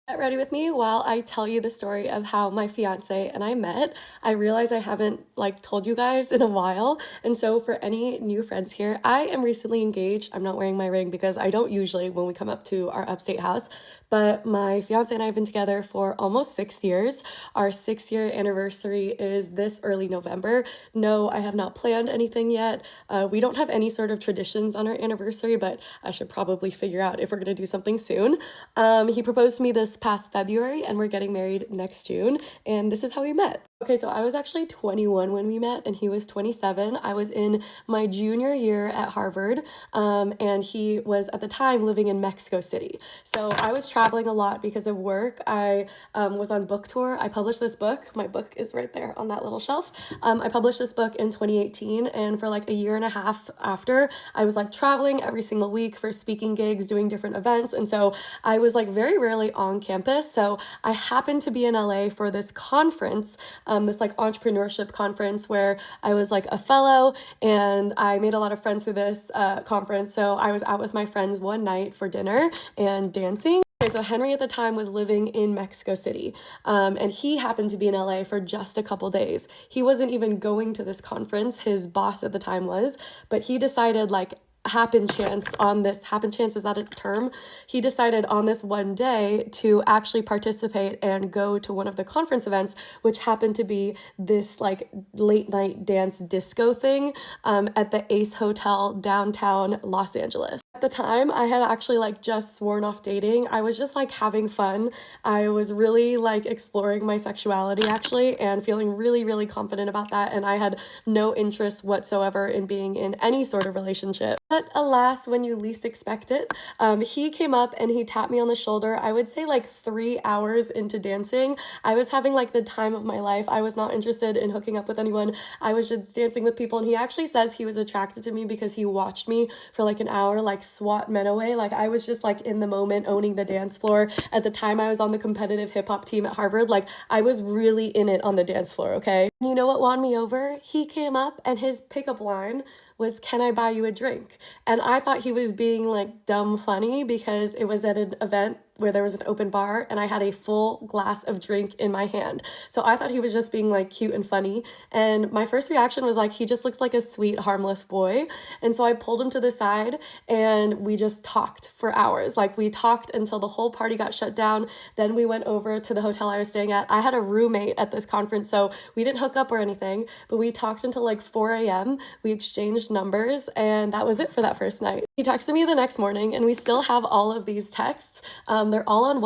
Get ready with me while I tell you the story of how my fiance and I met. I realize I haven't told you guys in a while. And so for any new friends here, I am recently engaged. I'm not wearing my ring because I don't usually when we come up to our upstate house, but my fiance and I have been together for almost 6 years. Our 6 year anniversary is this early November. No, I have not planned anything yet. We don't have any sort of traditions on our anniversary, but I should probably figure out if we're gonna do something soon. He proposed to me this past February, and we're getting married next June, and this is how we met. Okay, so I was actually 21 when we met, and he was 27. I was in my junior year at Harvard, and he was at the time living in Mexico City. So I was traveling a lot because of work. I was on book tour. I published this book. My book is right there on that little shelf. I published this book in 2018, and for like a year and a half after, I was like traveling every single week for speaking gigs, doing different events, and so I was like very rarely on campus. So I happened to be in LA for this conference, this like entrepreneurship conference where I was like a fellow, and I made a lot of friends through this conference. So I was out with my friends one night for dinner and dancing. Okay, so Henry at the time was living in Mexico City, and he happened to be in LA for just a couple days. He wasn't even going to this conference, his boss at the time was, but he decided happen chance, is that a term? He decided on this one day to actually participate and go to one of the conference events, which happened to be this like late night dance disco thing at the Ace Hotel downtown Los Angeles. At the time, I had actually just sworn off dating. I was just having fun. I was really exploring my sexuality actually and feeling really, really confident about that. And I had no interest whatsoever in being in any sort of relationship. But alas, when you least expect it, he came up and he tapped me on the shoulder. I would say 3 hours into dancing. I was having the time of my life. I was not interested in hooking up with anyone. I was just dancing with people. And he actually says he was attracted to me because he watched me for an hour swat men away. I was just in the moment owning the dance floor. At the time I was on the competitive hip hop team at Harvard. I was really in it on the dance floor, okay? You know what won me over? He came up and his pickup line was, "Can I buy you a drink?" And I thought he was being dumb funny because it was at an event where there was an open bar and I had a full glass of drink in my hand. So I thought he was just being cute and funny. And my first reaction was he just looks like a sweet, harmless boy. And so I pulled him to the side and we just talked for hours. We talked until the whole party got shut down. Then we went over to the hotel I was staying at. I had a roommate at this conference, so we didn't hook up or anything, but we talked until 4 a.m. We exchanged numbers, and that was it for that first night. He texted me the next morning, and we still have all of these texts. They're all on